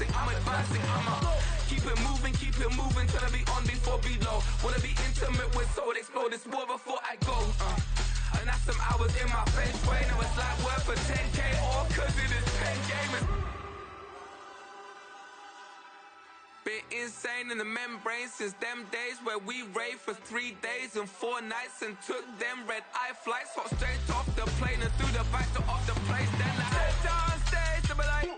advancing, I'ma keep it moving, tryna be on before below. Wanna be intimate with soul, explore this war before I go. And that's some hours in my feng shui. Now it's like worth for 10K, all cause it is pen gamers. Been insane in the membrane since them days where we raved for 3 days and 4 nights and took them red eye flights. Hot straight off the plane and through the back door of the place. Then I stepped on stage, they were like,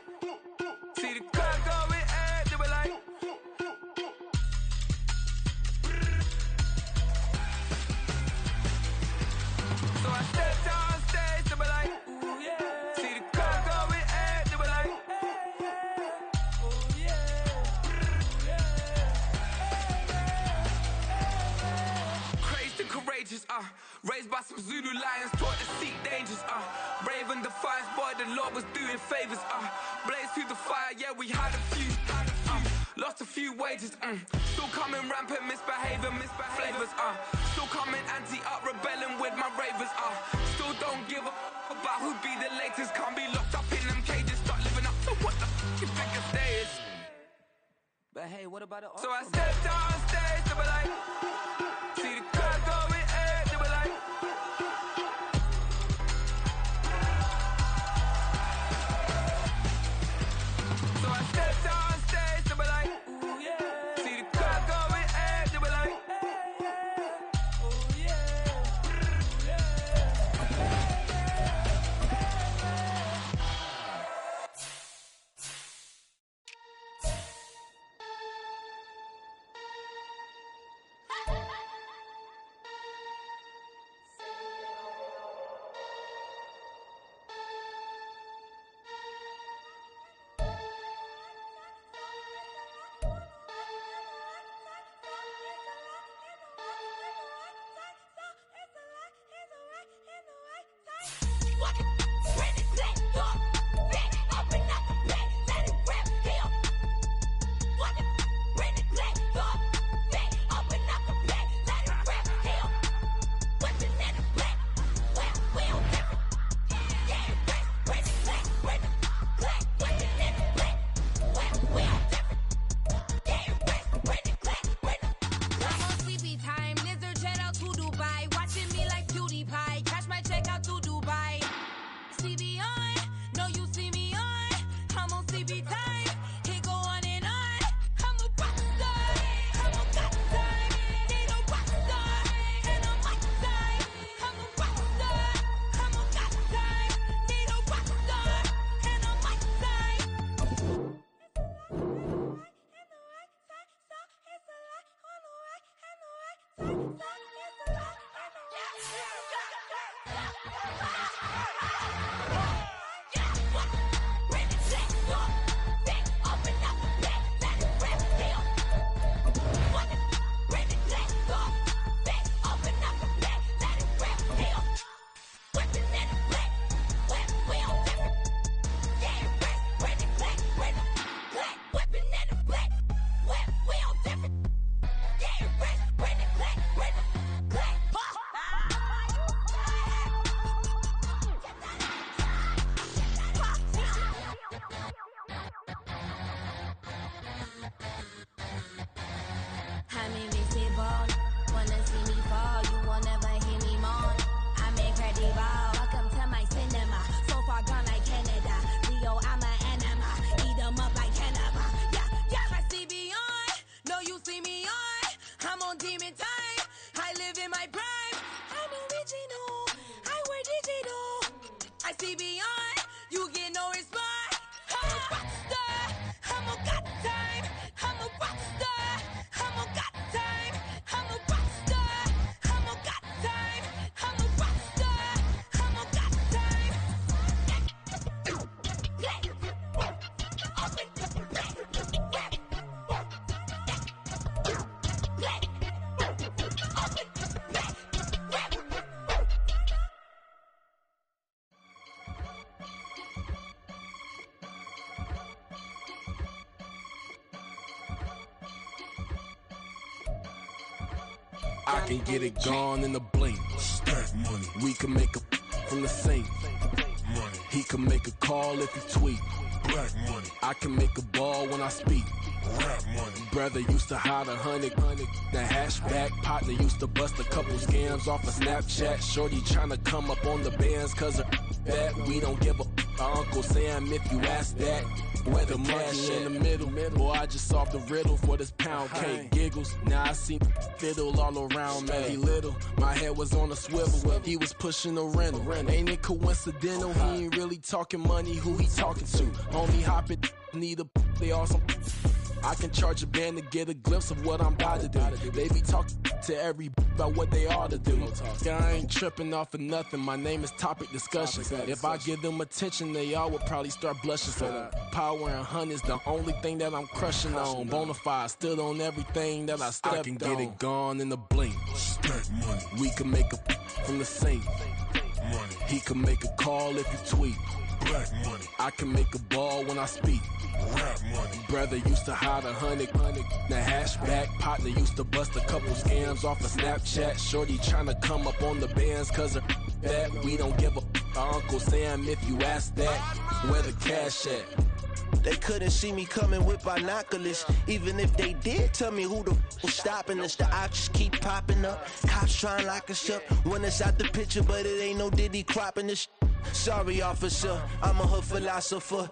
see the crowd going ahead, they were like, so I stepped on stage, they were like, ooh yeah. See the crowd going ahead, they were like, oh yeah. Crazed and courageous, raised by some Zulu lions, taught to seek dangers, brave and defiant, boy, the Lord was doing favors, blaze through the fire, yeah, we had a few, lost a few wages, still coming rampant, misbehaving, flavors, still coming anti-up, rebelling with my ravers, still don't give a about who be the latest, can't be locked up in them cages, start living up to what the you think a day is. But hey, what about it? So I stepped on stage, they were like, see the crowd going ahead, they were like, so I stepped on stage, they were like, ooh yeah. See the crowd going ahead, they were like, oh yeah. I can get it gone in a blink. Stack money. We can make a from the same money. He can make a call if he tweet. Black money. I can make a ball when I speak. Rap money. Brother used to hide 100. The hashback partner used to bust a couple scams off of Snapchat. Shorty tryna come up on the bands cause of that. We don't give a Uncle Sam if you ask that. Where the cash in the middle. Boy, I just solved the riddle for this pound cake. Giggles, now I see fiddle all around me. He little, my head was on a swivel. He was pushing a rental. Ain't it coincidental? He ain't really talking money. Who he talking to? Homie hopping, need a they awesome. I can charge a band to get a glimpse of what I'm about to do. They be talking to every about what they ought to do. I ain't tripping off of nothing. My name is Topic Discussion. If I give them attention, they all would probably start blushing. So power and hunt is the only thing that I'm crushing on. Bonafide stood on everything that I stepped on. I can get it gone in a blink. Stack money. We can make a from the sink. Money. He can make a call if he tweet. Black money. I can make a ball when I speak. Rap money. Brother used to hide 100. The hashback partner used to bust a couple scams off of Snapchat. Shorty tryna come up on the bands cause of that. We don't give a Uncle Sam if you ask that. Where the cash at? They couldn't see me coming with binoculars. Even if they did, tell me who the was stopping us. The options keep popping up. Cops trying to lock us up. When it's out the picture, but it ain't no Diddy cropping this. Sorry, officer, I'm a hood philosopher.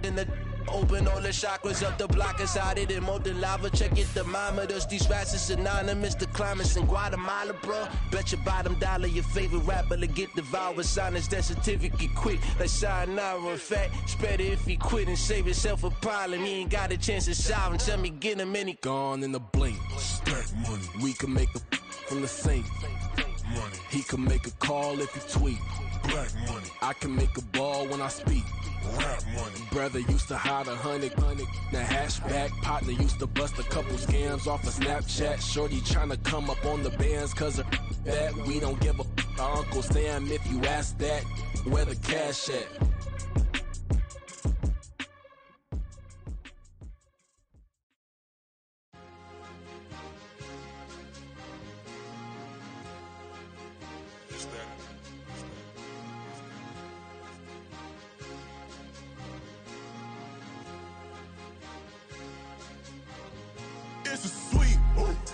In the open all the chakras up the block inside it and molten lava. Check it, thermometers. These rats is synonymous. The climates in Guatemala, bro. Bet your bottom dollar your favorite rapper to get devoured. Sign his death certificate quick. Like sayonara. In fact, it's better if he quit and save himself a problem. He ain't got a chance to solve and tell me get him any. Gone in a blink. Stack money. We can make a from the sink. Money. He can make a call if he tweet. Black money. I can make a ball when I speak. Rap money. Brother used to hide 100. The hashback partner used to bust a couple scams off of Snapchat. Shorty tryna come up on the bands cause of that. We don't give a Uncle Sam if you ask that. Where the cash at? It's a sweet.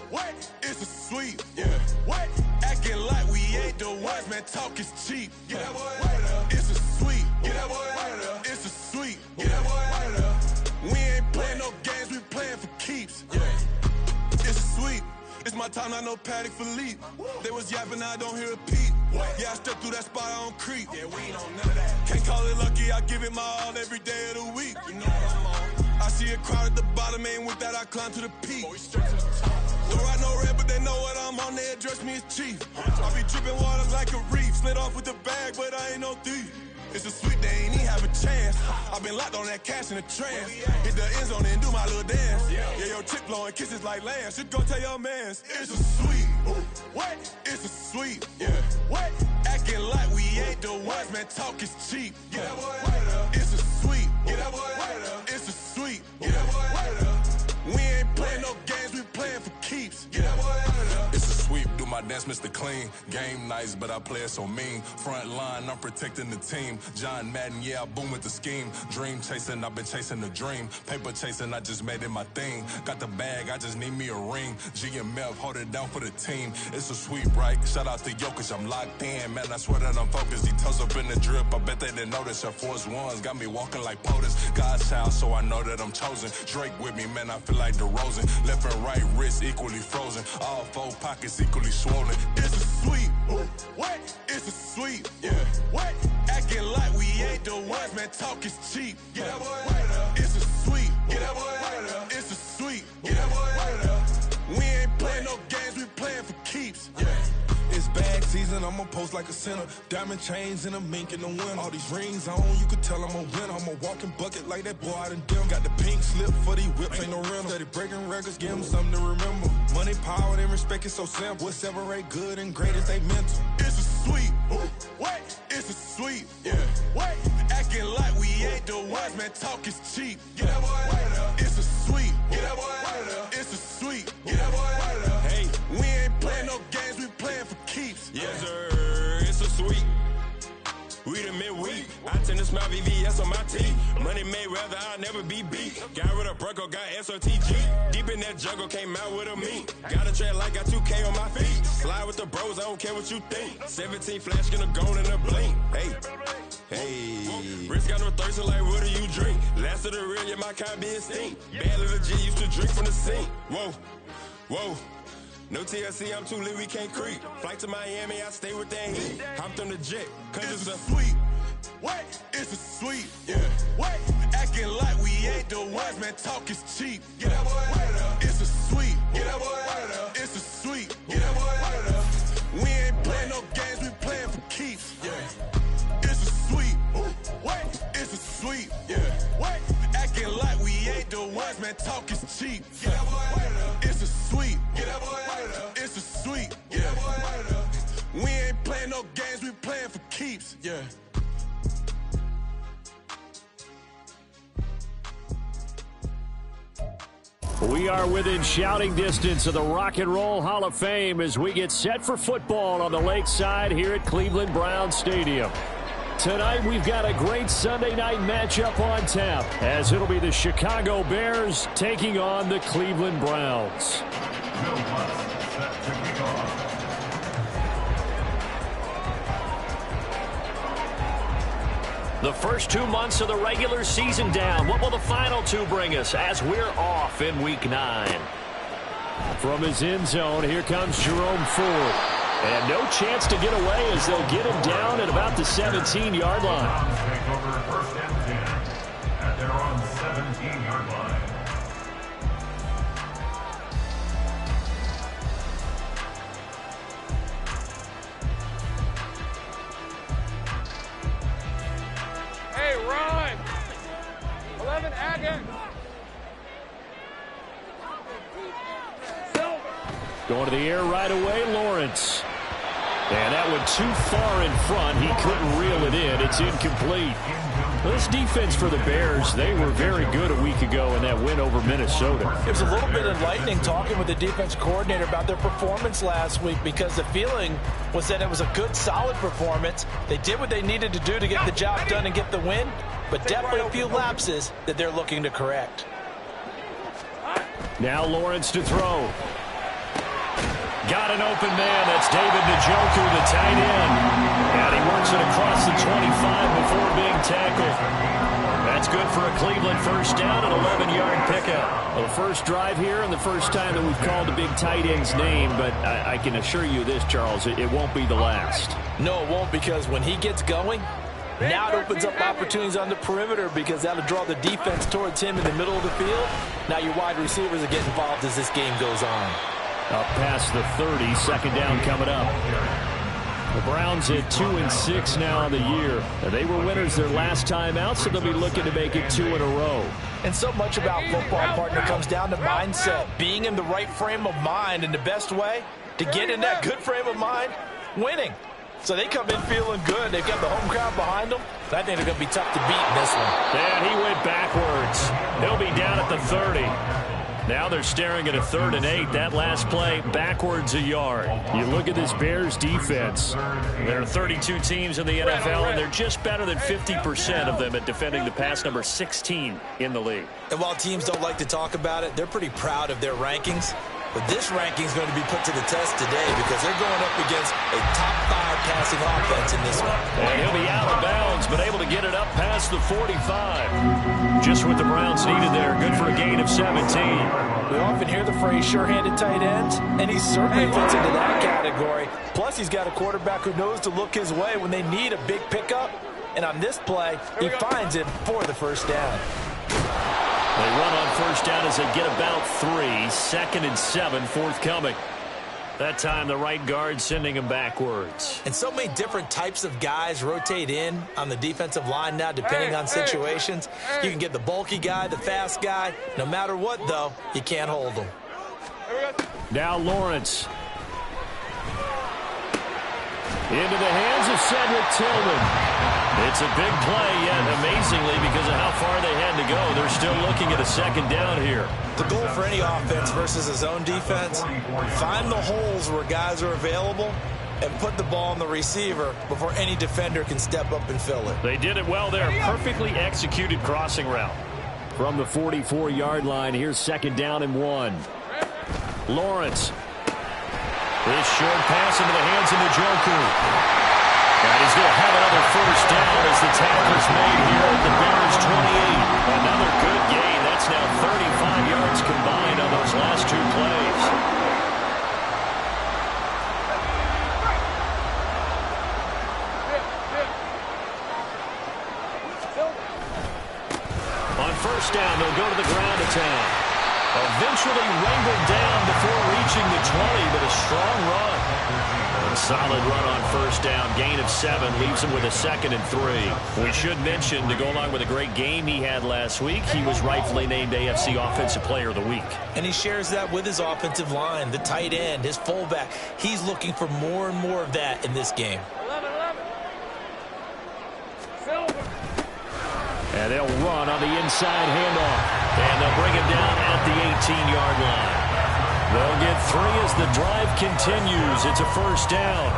What? It's a sweet. Yeah. What? Acting like we ain't the ones, man. Talk is cheap. Get that boy right up. It's a sweet. Get that boy right up. It's a sweet. Get that boy right up. We ain't playing no games, we playing for keeps. Yeah. It's a sweet. It's my time, not no Paddock Philippe. They was yapping, I don't hear a peep. Yeah, I step through that spot, I don't creep. Yeah, we ain't on none of that. Can't call it lucky, I give it my all every day of the week. You know what I'm on. I see a crowd at the bottom, and with that I climb to the peak. Throw out no red, but they know what I'm on, they address me as chief. I be dripping water like a reef, slid off with the bag, but I ain't no thief. It's a sweet, they ain't even have a chance. I been locked on that cash in a trance. Hit the end zone and do my little dance. Yeah, your chick blowing kisses like lambs. You go tell your mans. It's a sweet. What? It's a sweet. Yeah. What? Acting like we ain't the ones, man. Talk is cheap. Get that boy right up. It's a sweet. Get that boy right up. It's a sweet. Get that boy right up. We ain't playing no games, we playing for keeps. Get that boy right up. It's a sweep, do my dance, Mr. Clean. Game nice, but I play it so mean. Front line, I'm protecting the team. John Madden, yeah, I boom with the scheme. Dream chasing, I've been chasing the dream. Paper chasing, I just made it my thing. Got the bag, I just need me a ring. GMF, hold it down for the team. It's a sweep, right? Shout out to Jokic, I'm locked in. Man, I swear that I'm focused. He toes up in the drip, I bet they didn't notice. Air Force Ones got me walking like POTUS. God's child, so I know that I'm chosen. Drake with me, man, I feel like DeRozan. Left and right wrist equally frozen. All four pockets equally swollen. It's a sweet. What? It's a sweet. Yeah. What? Acting like we ain't the ones, man. Talk is cheap. Get that boy right up. It's a sweet. Get that boy right up. It's a sweet. Get that boy right up. We ain't playing no games, we playing for keeps. Yeah. It's bag season, I'ma post like a sinner. Diamond chains and a mink in the wind. All these rings on, you could tell I'm a winner. I'm a walking bucket like that boy out in Denver. Got the pink slip for these whips, ain't no rental. Steady breaking records, give them something to remember. Money, power, and respect is so simple. What separate good and great is they mental. It's a sweet. What? It's a sweet. Yeah. What? Acting like we ain't the ones, man. Talk is cheap. Get that boy right up. It's a sweet. Get that boy right up. It's a sweet. Get that boy right up. Hey, we ain't playing no games, we playing for keeps. Yes, sir. It's a sweet. We the midweek. I just smile VVS on my teeth. Money made rather, I'll never be beat. Got rid of Bronco, got SOTG. Deep in that jungle, came out with a meat. Got a track like got 2K on my feet. Slide with the bros, I don't care what you think. 17 flash, gonna go in a blink. Hey, Rich got no thirst, like what do you drink? Last of the real, yeah, my kind be extinct. Bad little G used to drink from the sink. Whoa. No TLC, I'm too lit, we can't creep. Flight to Miami, I stay with that heat. Hopped on the jet, cause it's a sweet. What? It's a sweet. Yeah. What? Acting like we ain't the ones, man. Talk is cheap. Get that boy out of there. It's a sweet. Get that boy out of there. It's a sweet. Get that boy out of there. We ain't playing no games, we playing for keeps. Yeah. It's a sweet. What? It's a sweet. Yeah. What? Acting like we ain't the ones, man. Talk is cheap. Get that boy out of there. It's a sweet. Get that boy out of there. It's a sweet. Get that boy out of there. We ain't playing no games, we playing for keeps. Yeah. We are within shouting distance of the Rock and Roll Hall of Fame as we get set for football on the lakeside here at Cleveland Browns Stadium. Tonight we've got a great Sunday night matchup on tap as it'll be the Chicago Bears taking on the Cleveland Browns. The first 2 months of the regular season down. What will the final two bring us as we're off in Week 9? From his end zone, here comes Jerome Ford. And no chance to get away as they'll get him down at about the 17-yard line. Take over first and 10 at their own 17-yard line. Hey, run! 11 Agate. Going to the air right away, Lawrence. And that went too far in front. He couldn't reel it in. It's incomplete. This defense for the Bears, they were very good a week ago in that win over Minnesota. It was a little bit enlightening talking with the defense coordinator about their performance last week because the feeling was that it was a good, solid performance. They did what they needed to do to get the job done and get the win, but definitely a few lapses that they're looking to correct. Now Lawrence to throw. Got an open man. That's David Njoku, the tight end. And he works it across the 25 before being tackled. That's good for a Cleveland first down, an 11-yard pickup. Well, the first drive here and the first time that we've called a big tight end's name, but I can assure you this, Charles, it won't be the last. No, it won't, because when he gets going, now it opens up opportunities on the perimeter because that'll draw the defense towards him in the middle of the field. Now your wide receivers are getting involved as this game goes on. Up past the 30, second down coming up. The Browns at 2-6 now on the year. They were winners their last time out, so they'll be looking to make it 2 in a row. And so much about football, partner, comes down to mindset. Being in the right frame of mind, and the best way to get in that good frame of mind, winning. So they come in feeling good. They've got the home crowd behind them. I think they're going to be tough to beat in this one. And he went backwards. He'll be down at the 30. Now they're staring at a 3rd and 8. That last play, backwards a yard. You look at this Bears defense. There are 32 teams in the NFL, and they're just better than 50% of them at defending the pass, number 16 in the league. And while teams don't like to talk about it, they're pretty proud of their rankings. But this ranking is going to be put to the test today because they're going up against a top 5 passing offense in this one. And he'll be out of bounds, but able to get it up past the 45. Just what the Browns needed there. Good for a gain of 17. We often hear the phrase sure-handed tight ends, and he certainly fits into that category. Plus, he's got a quarterback who knows to look his way when they need a big pickup. And on this play, he finds it for the first down. They run on first down as they get about 3. 2nd and 7 forthcoming. That time the right guard sending him backwards. And so many different types of guys rotate in on the defensive line now depending on situations. You can get the bulky guy, the fast guy. No matter what, though, you can't hold them. Now Lawrence. Into the hands of Cedric Tillman. It's a big play, yet amazingly, because of how far they had to go, they're still looking at a second down here. The goal for any offense versus his own defense, find the holes where guys are available and put the ball on the receiver before any defender can step up and fill it. They did it well there. Perfectly executed crossing route. From the 44-yard line, here's 2nd down and 1. Lawrence. This short pass into the hands of Njoku. And he's going to have another first down as the tackle's made here at the Bears 28. Another good gain. That's now 35 yards combined on those last 2 plays. On first down, they'll go to the ground attack. Eventually wrangled down before reaching the 20, but a strong run. A solid run on first down. Gain of 7 leaves him with a 2nd and 3. We should mention, to go along with a great game he had last week, he was rightfully named AFC Offensive Player of the Week. And he shares that with his offensive line, the tight end, his fullback. He's looking for more and more of that in this game. And they'll run on the inside handoff. And they'll bring him down at the 18-yard line. They'll get 3 as the drive continues. It's a first down.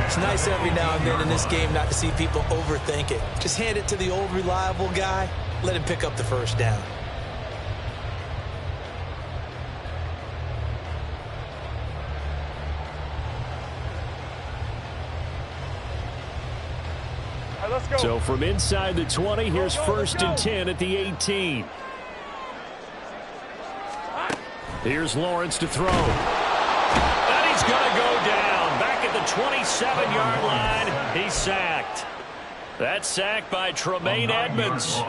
It's nice every now and then in this game not to see people overthink it. Just hand it to the old reliable guy. Let him pick up the first down. So from inside the 20, here's 1st and 10 at the 18. Here's Lawrence to throw. And he's going to go down. Back at the 27-yard line, he's sacked. That's sacked by Tremaine Edmonds.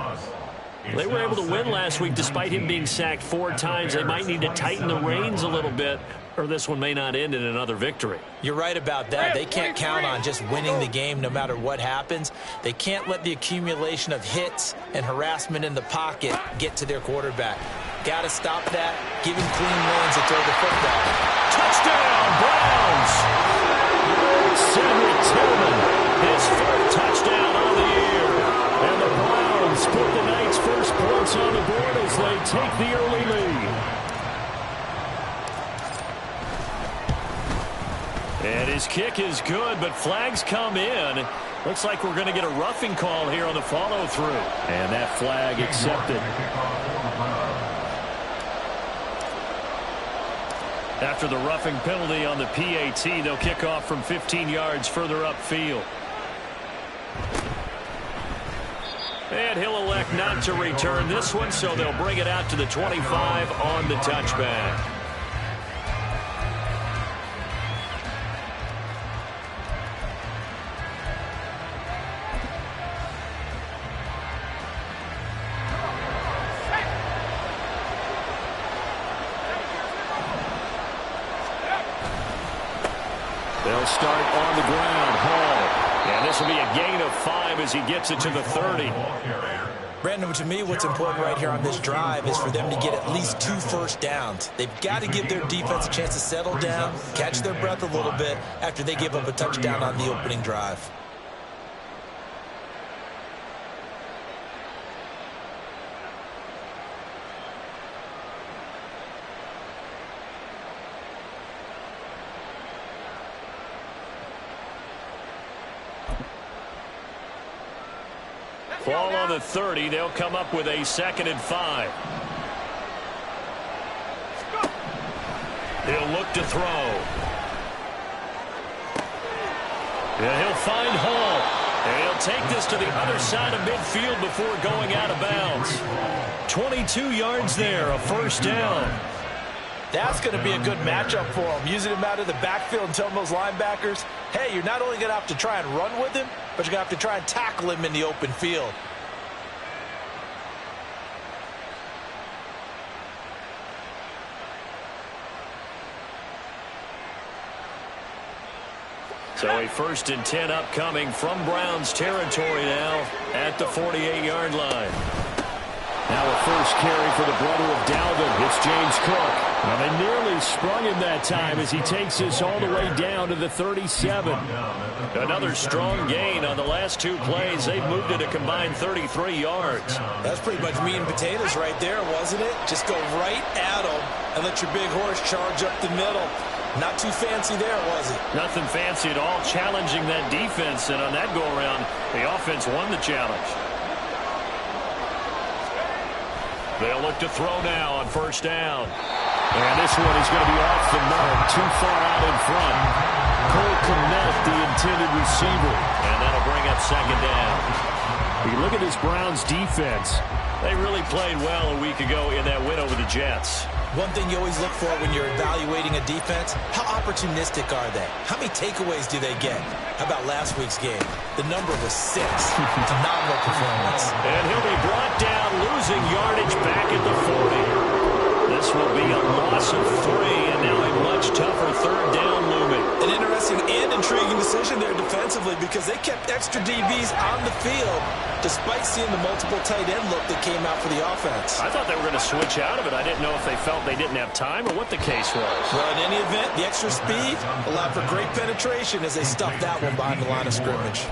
They were able to win last week despite him being sacked 4 times. They might need to tighten the reins a little bit, or this one may not end in another victory. You're right about that. They can't count on just winning the game no matter what happens. They can't let the accumulation of hits and harassment in the pocket get to their quarterback. Got to stop that. Give him clean lanes to throw the football. Touchdown, Browns! Cedric Tillman, his 4th touchdown on the year. And the Browns put the night's first points on the board as they take the early lead. And his kick is good, but flags come in. Looks like we're going to get a roughing call here on the follow-through. And that flag accepted. After the roughing penalty on the PAT, they'll kick off from 15 yards further upfield. And he'll elect not to return this one, so they'll bring it out to the 25 on the touchback. They'll start on the ground. Hall. And this will be a gain of 5 as he gets it to the 30. Brandon, to me, what's important right here on this drive is for them to get at least 2 first downs. They've got to give their defense a chance to settle down, catch their breath a little bit after they give up a touchdown on the opening drive. Ball on the 30. They'll come up with a 2nd and 5. He'll look to throw. Yeah, he'll find Hall. And he'll take this to the other side of midfield before going out of bounds. 22 yards there, a first down. That's going to be a good matchup for him. Using him out of the backfield and telling those linebackers, hey, you're not only going to have to try and run with him, but you're going to have to try and tackle him in the open field. So a 1st and 10 upcoming from Browns territory now at the 48-yard line. Now a first carry for the brother of Dalvin. It's James Cook. Now they nearly sprung him that time as he takes this all the way down to the 37. Another strong gain on the last 2 plays. They've moved it a combined 33 yards. That's pretty much meat and potatoes right there, wasn't it? Just go right at him and let your big horse charge up the middle. Not too fancy there, was it? Nothing fancy at all, challenging that defense, and on that go-around, the offense won the challenge. They'll look to throw now on first down. And this one is going to be off the mark, too far out in front. Cole Kmet, the intended receiver, and that'll bring up second down. You look at this Browns defense. They really played well a week ago in that win over the Jets. One thing you always look for when you're evaluating a defense, how opportunistic are they? How many takeaways do they get? How about last week's game? The number was 6. Phenomenal performance. And he'll be brought down, losing yardage back at the 40. This will be a loss of 3, and now a much tougher third down looming. An interesting and intriguing decision there defensively because they kept extra DBs on the field despite seeing the multiple tight end look that came out for the offense. I thought they were going to switch out of it. I didn't know if they felt they didn't have time or what the case was. Well, in any event, the extra speed allowed for great penetration as they stuffed that one behind the line of scrimmage.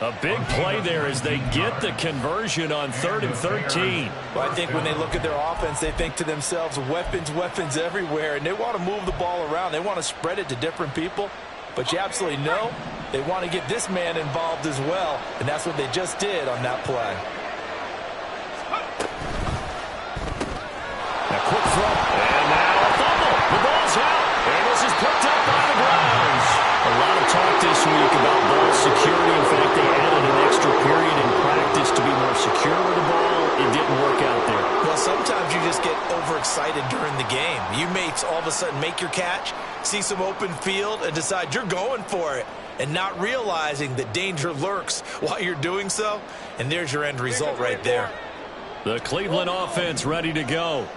A big play there as they get the conversion on 3rd and 13. Well, I think when they look at their offense, they think to themselves, weapons everywhere, and they want to move the ball around. They want to spread it to different people, but you absolutely know they want to get this man involved as well, and that's what they just did on that play. A quick throw, and now a fumble. The ball's out, and this is picked up by the Browns. A lot of talk this week about ball security. In fact, they added an extra period in practice to be more secure with the ball. It didn't work out there. Well, sometimes you just get overexcited during the game. You may all of a sudden make your catch, see some open field, and decide you're going for it, and not realizing that danger lurks while you're doing so. And there's your end result right there. The Cleveland offense ready to go.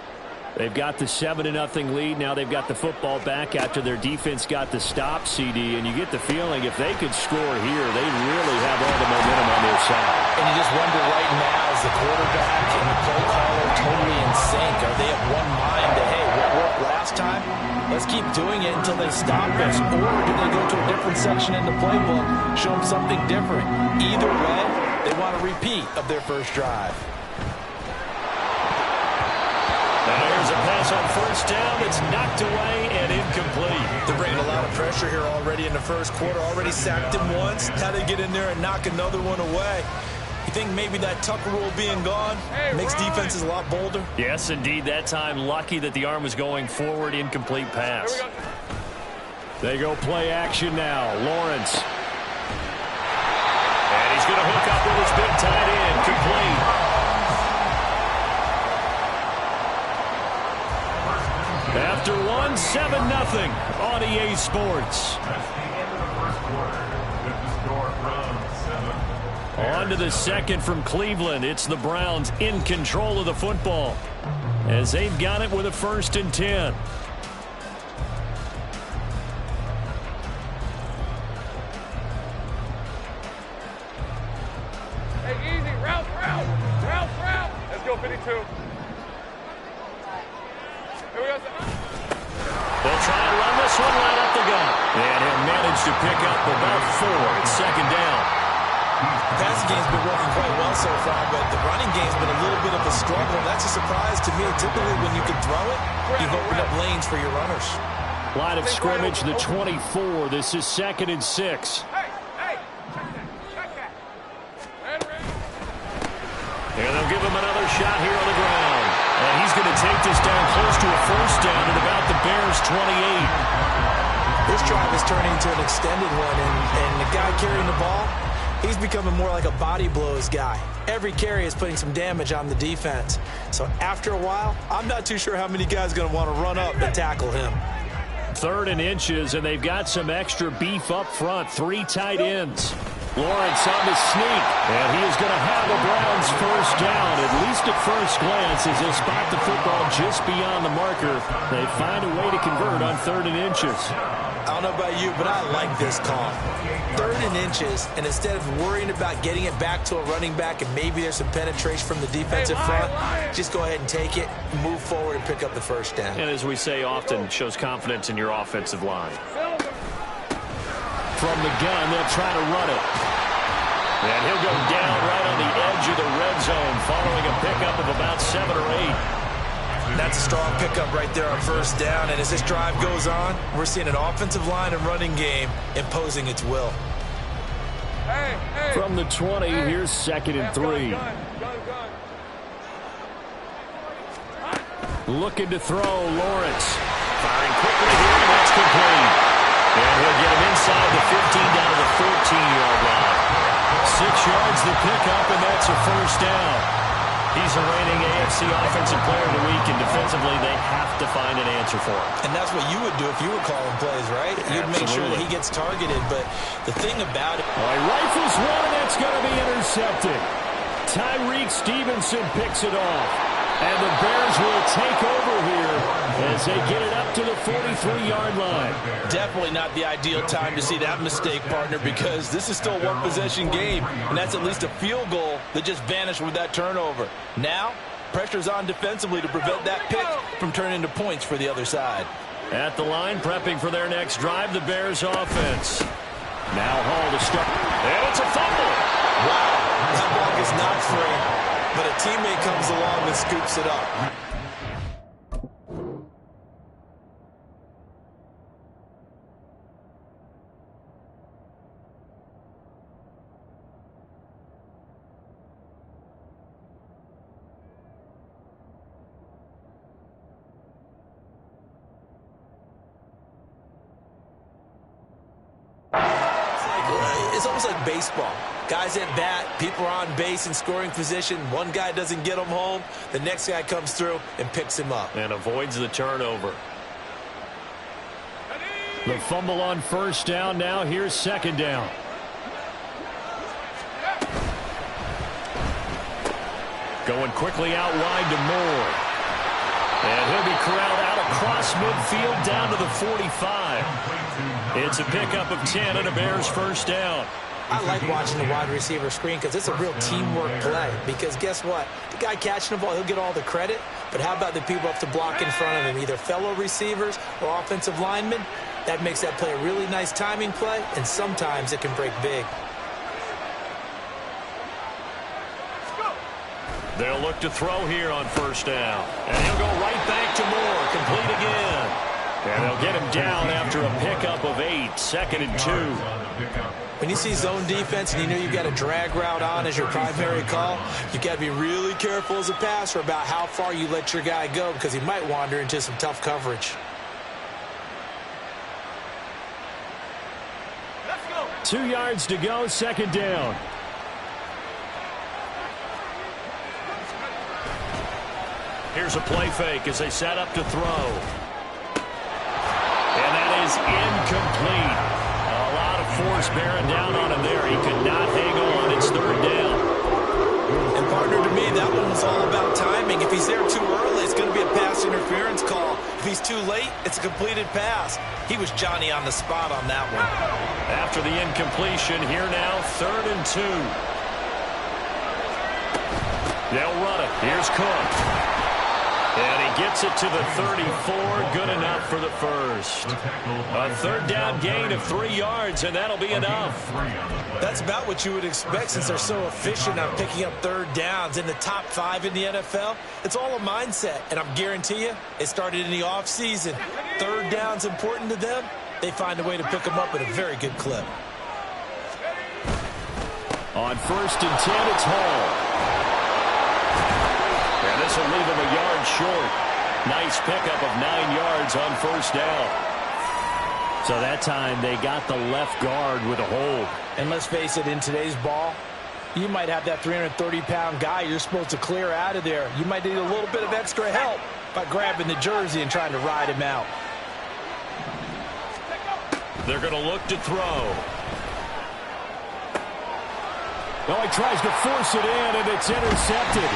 They've got the 7-0 lead. Now they've got the football back after their defense got the stop, CD. And you get the feeling if they could score here, they really have all the momentum on their side. And you just wonder right now, is the quarterback and the play caller totally in sync? Are they of one mind to, hey, what worked last time? Let's keep doing it until they stop us. Or do they go to a different section in the playbook, show them something different? Either way, they want a repeat of their first drive. There's a pass on first down. It's knocked away and incomplete. They're bringing a lot of pressure here already in the first quarter. Already sacked him once. How they get in there and knock another one away? You think maybe that Tucker rule being gone makes defenses a lot bolder? Yes, indeed. That time, lucky that the arm was going forward. Incomplete pass. They go play action now. Lawrence. And he's going to hook up with his big tight end. Complete. After 1, 7-0 on EA Sports. On to the second from Cleveland. It's the Browns in control of the football as they've got it with a 1st and 10. Hey, easy. Route. Let's go, 52. They'll try and run this one right up the gut. And he'll manage to pick up about 4. It's second down. The passing game's been working quite well so far, but the running game's been a little bit of a struggle. That's a surprise to me. Typically, when you can throw it, you've opened up lanes for your runners. Line of scrimmage, the 24. This is 2nd and 6. And they'll give him another shot here on the ground. And he's going to take this down close to a first down at about the Bears' 28. This drive is turning into an extended one, and the guy carrying the ball, he's becoming more like a body blows guy. Every carry is putting some damage on the defense. So after a while, I'm not too sure how many guys are going to want to run up and tackle him. 3rd and inches, and they've got some extra beef up front. 3 tight ends. Lawrence on the sneak, and he is going to have the Browns first down, at least at first glance, as they spot the football just beyond the marker. They find a way to convert on 3rd and inches. I don't know about you, but I like this call. 3rd and inches, and instead of worrying about getting it back to a running back and maybe there's some penetration from the defensive front, just go ahead and take it, move forward, and pick up the first down. And as we say often, shows confidence in your offensive line. From the gun, they'll try to run it. And he'll go down right on the edge of the red zone following a pickup of about 7 or 8. That's a strong pickup right there on first down. And as this drive goes on, we're seeing an offensive line and running game imposing its will. From the 20, here's 2nd and 3. Looking to throw, Lawrence. Firing quickly here, and that's complete. And he'll get him inside the 15 down to the 14-yard line. 6 yards the pickup, and that's a first down. He's a reigning AFC Offensive Player of the Week, and defensively they have to find an answer for him. And that's what you would do if you were calling plays, right? You'd make sure that he gets targeted. But the thing about it... Well, he rifles one, and that's going to be intercepted. Tyreek Stevenson picks it off. And the Bears will take over here as they get it up to the 43-yard line. Definitely not the ideal time to see that mistake, partner, because this is still a one-possession game, and that's at least a field goal that just vanished with that turnover. Now, pressure's on defensively to prevent that pick from turning into points for the other side. At the line, prepping for their next drive, the Bears offense. Now Hall to start. And it's a fumble. Wow, that block is not free. But a teammate comes along and scoops it up. It's almost like baseball. Guys at bat, people are on base in scoring position. One guy doesn't get him home. The next guy comes through and picks him up. And avoids the turnover. The fumble on first down. Now here's 2nd down. Going quickly out wide to Moore. And he'll be corralled out across midfield down to the 45. It's a pickup of 10 and a Bears first down. I like watching the wide receiver screen because it's a real teamwork play. Because guess what? The guy catching the ball, he'll get all the credit. But how about the people up to block in front of him, either fellow receivers or offensive linemen? That makes that play a really nice timing play, and sometimes it can break big. They'll look to throw here on first down. And he'll go right back to Moore. Complete again. And they'll get him down after a pickup of 8. 2nd and 2. When you see zone defense and you know you've got a drag route on as your primary call, you've got to be really careful as a passer about how far you let your guy go because he might wander into some tough coverage. 2 yards to go, 2nd down. Here's a play fake as they set up to throw. And that is incomplete. A lot of force bearing down on him there. He could not hang on. It's 3rd down. And partner, to me, that one was all about timing. If he's there too early, it's going to be a pass interference call. If he's too late, it's a completed pass. He was Johnny on the spot on that one. After the incompletion, here now, 3rd and 2. They'll run it. Here's Cook. And he gets it to the 34. Good enough for the first. A 3rd down gain of 3 yards, and that'll be enough. That's about what you would expect since they're so efficient on picking up 3rd downs. In the top 5 in the NFL, it's all a mindset. And I'm guarantee you, it started in the offseason. 3rd down's important to them. They find a way to pick them up at a very good clip. On 1st and 10, it's Hall. And this will leave him a yard short. Nice pickup of 9 yards on first down. So that time they got the left guard with a hold. And let's face it, in today's ball, you might have that 330-pound guy you're supposed to clear out of there. You might need a little bit of extra help by grabbing the jersey and trying to ride him out. They're going to look to throw. Oh, he tries to force it in, and it's intercepted.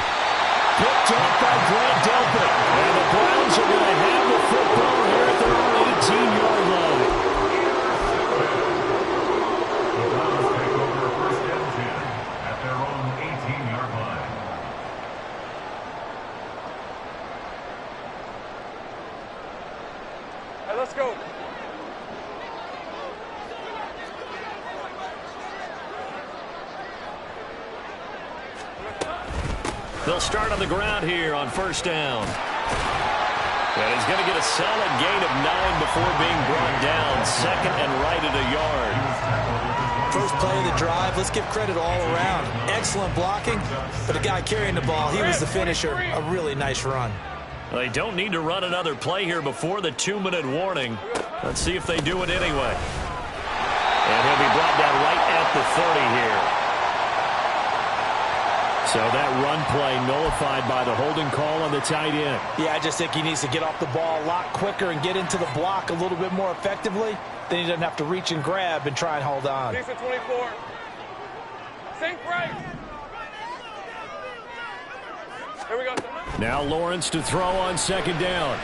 Picked up by Grant Delpit. And the Browns are going to have the football here at their own 18-yard line. The Browns take over 1st and 10 at their own 18-yard line. All right, let's go. They'll start on the ground here on first down. And he's going to get a solid gain of 9 before being brought down. Second and right at a yard. First play of the drive, let's give credit all around. Excellent blocking, but the guy carrying the ball, he was the finisher. A really nice run. They don't need to run another play here before the 2-minute warning. Let's see if they do it anyway. And he'll be brought down right at the 30 here. So that run play nullified by the holding call on the tight end. Yeah, I just think he needs to get off the ball a lot quicker and get into the block a little bit more effectively. Then he doesn't have to reach and grab and try and hold on. Decent 24. Sink right. Here we go. Now Lawrence to throw on second down.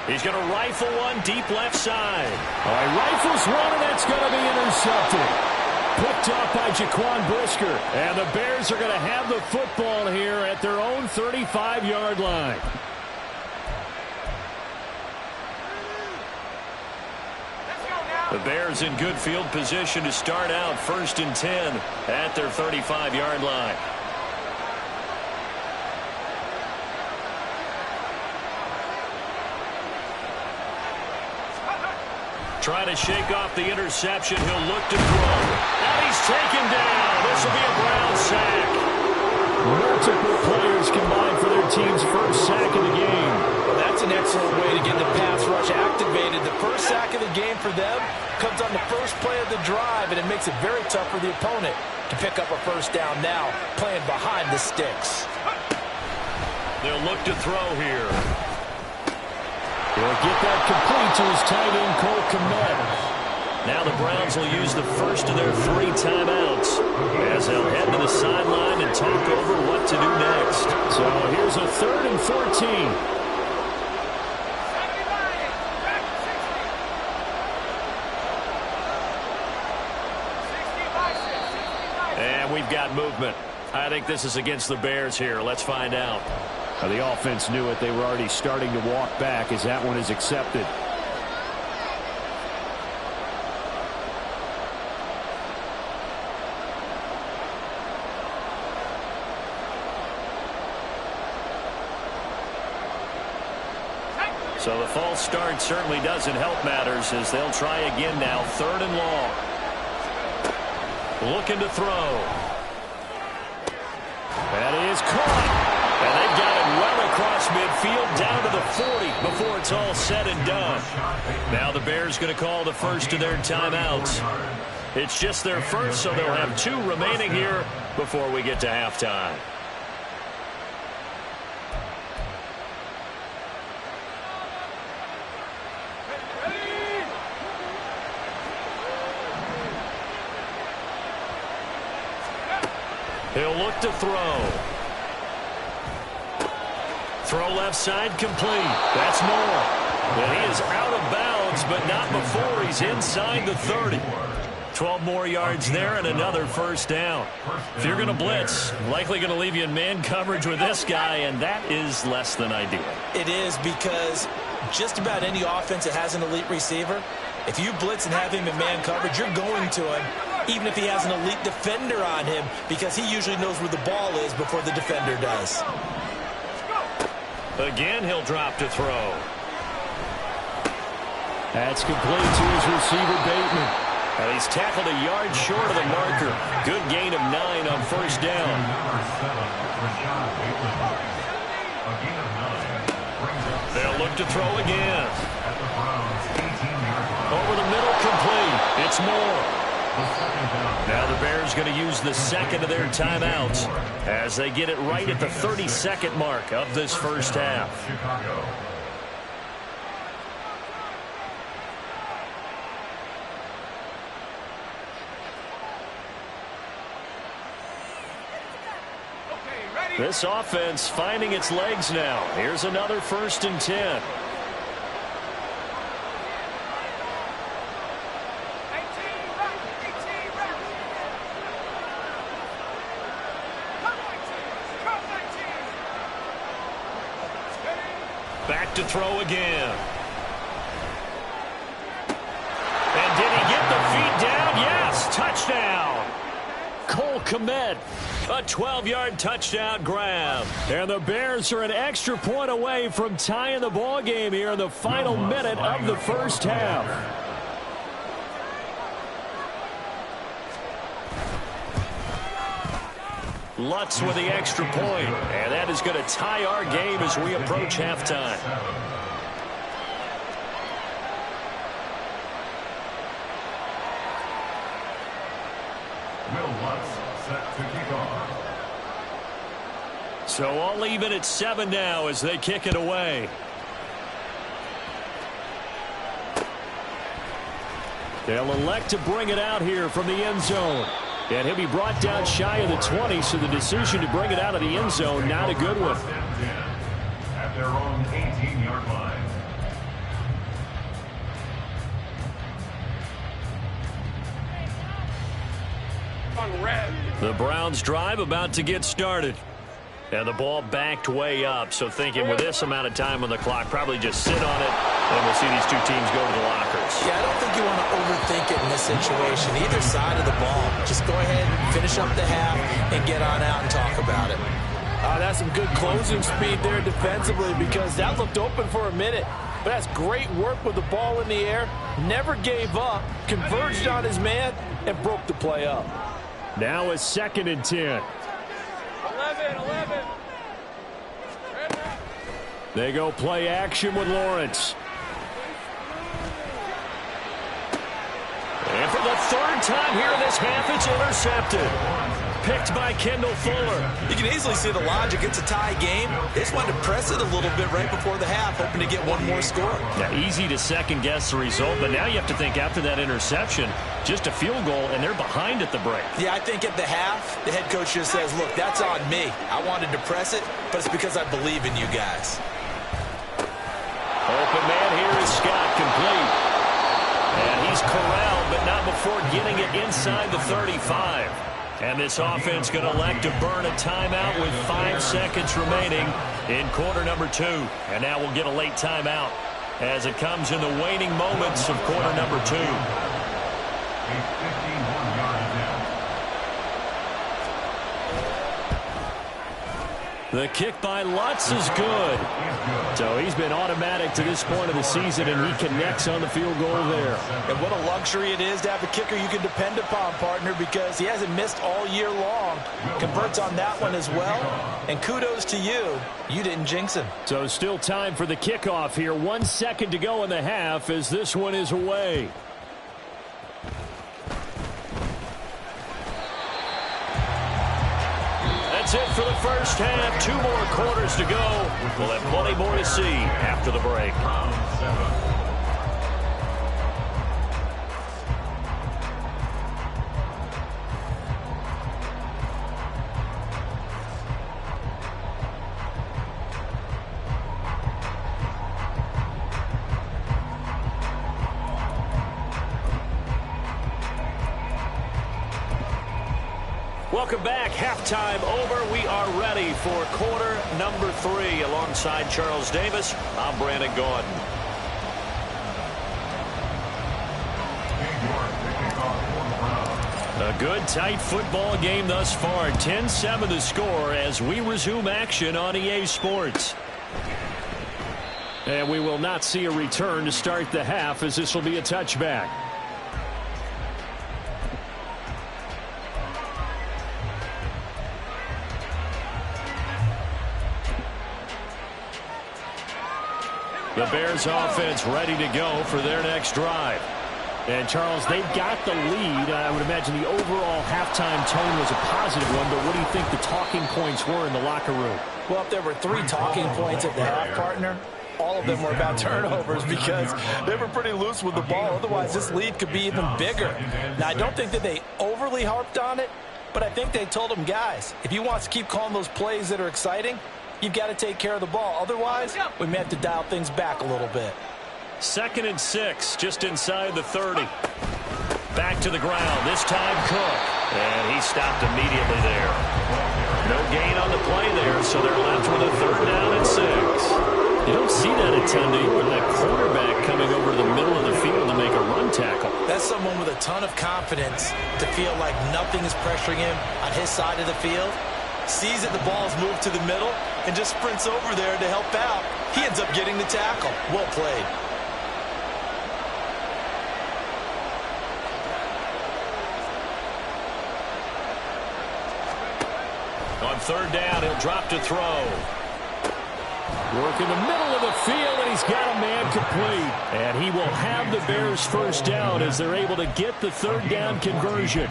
He's going to rifle one deep left side. All right, rifles one, and that's going to be intercepted. Picked up by Jaquan Brisker. And the Bears are going to have the football here at their own 35-yard line. The Bears in good field position to start out 1st and 10 at their 35-yard line. Trying to shake off the interception. He'll look to throw. And he's taken down. This will be a Brown sack. Multiple players combined for their team's first sack of the game. Well, that's an excellent way to get the pass rush activated. The first sack of the game for them comes on the first play of the drive, and it makes it very tough for the opponent to pick up a first down now, playing behind the sticks. They'll look to throw here. He'll get that complete to his tight end, Cole Kmet. Now the Browns will use the first of their 3 timeouts as they'll head to the sideline and talk over what to do next. So here's a 3rd and 14. And we've got movement. I think this is against the Bears here. Let's find out. The offense knew it. They were already starting to walk back as that one is accepted. So the false start certainly doesn't help matters as they'll try again now. 3rd and long. Looking to throw. That is caught. And they've got it well across midfield down to the 40 before it's all said and done. Now the Bears going to call the first of their timeouts. It's just their first, so they'll have 2 remaining here before we get to halftime. He'll look to throw. Throw left side complete. That's Moore. And he is out of bounds, but not before he's inside the 30. 12 more yards there and another first down. If you're going to blitz, likely going to leave you in man coverage with this guy, and that is less than ideal. It is, because just about any offense that has an elite receiver, if you blitz and have him in man coverage, you're going to him, even if he has an elite defender on him, because he usually knows where the ball is before the defender does. Again, he'll drop to throw. That's complete to his receiver, Bateman. And he's tackled a yard short of the marker. Good gain of 9 on first down. They'll look to throw again. Over the middle, complete. It's Moore. Now the Bears going to use the second of their timeouts as they get it right at the 32nd mark of this first half. This offense finding its legs now. Here's another 1st and 10. Back to throw again. And did he get the feet down? Yes, touchdown. Cole Kmet. A 12-yard touchdown grab. And the Bears are an extra point away from tying the ball game here in the final minute of the first half. Lutz with the extra point. And that is going to tie our game as we approach halftime. Will Lutz set to kick off. So all even at 7 now as they kick it away. They'll elect to bring it out here from the end zone. And he'll be brought down shy of the 20, so the decision to bring it out of the end zone, not a good one. At their own 18-yard line. The Browns drive about to get started. And the ball backed way up, so thinking with this amount of time on the clock, probably just sit on it, and we'll see these two teams go to the lockers. Yeah, I don't think you want to overthink it in this situation. Either side of the ball. Just go ahead, finish up the half, and get on out and talk about it. That's some good closing speed there defensively, because that looked open for a minute. But that's great work with the ball in the air. Never gave up, converged on his man, and broke the play up. Now a 2nd and 10. 11. They go play action with Lawrence. And for the 3rd time here in this half, it's intercepted. Picked by Kendall Fuller. You can easily see the logic. It's a tie game. They just wanted to press it a little bit right before the half, hoping to get one more score. Now, easy to second-guess the result, but now you have to think after that interception, just a field goal, and they're behind at the break. Yeah, I think at the half, the head coach just says, look, that's on me. I wanted to press it, but it's because I believe in you guys. Open man here is Scott, complete. And he's corralled, but not before getting it inside the 35. And this offense going to elect to burn a timeout with 5 seconds remaining in quarter number 2. And now we'll get a late timeout as it comes in the waning moments of quarter number 2. The kick by Lutz is good. So he's been automatic to this point of the season, and he connects on the field goal there. And what a luxury it is to have a kicker you can depend upon, partner, because he hasn't missed all year long. Converts on that one as well. And kudos to you. You didn't jinx him. So still time for the kickoff here. 1 second to go in the half as this one is away. That's it for the first half. 2 more quarters to go. We'll have plenty more to see after the break. Welcome back. Halftime over. We are ready for quarter number 3. Alongside Charles Davis, I'm Brandon Gaudin. A good, tight football game thus far. 10-7 the score as we resume action on EA Sports. And we will not see a return to start the half, as this will be a touchback. The Bears offense ready to go for their next drive. And, Charles, they've got the lead. I would imagine the overall halftime tone was a positive one, but what do you think the talking points were in the locker room? Well, if there were 3 talking points at the half, partner, all of them were about turnovers because they were pretty loose with the ball. Otherwise, this lead could be even bigger. Now, I don't think that they overly harped on it, but I think they told them, guys, if you want to keep calling those plays that are exciting, you've got to take care of the ball. Otherwise, we may have to dial things back a little bit. 2nd and 6, just inside the 30. Back to the ground, this time Cook. And he stopped immediately there. No gain on the play there, so they're left with a 3rd down and 6. You don't see that a ton, do you? With that quarterback coming over to the middle of the field to make a run tackle. That's someone with a ton of confidence to feel like nothing is pressuring him on his side of the field. Sees that the ball's moved to the middle and just sprints over there to help out. He ends up getting the tackle. Well played. On third down, he'll drop to throw. Work in the middle of the field, and he's got a man complete. And he will have the Bears first down as they're able to get the third down conversion.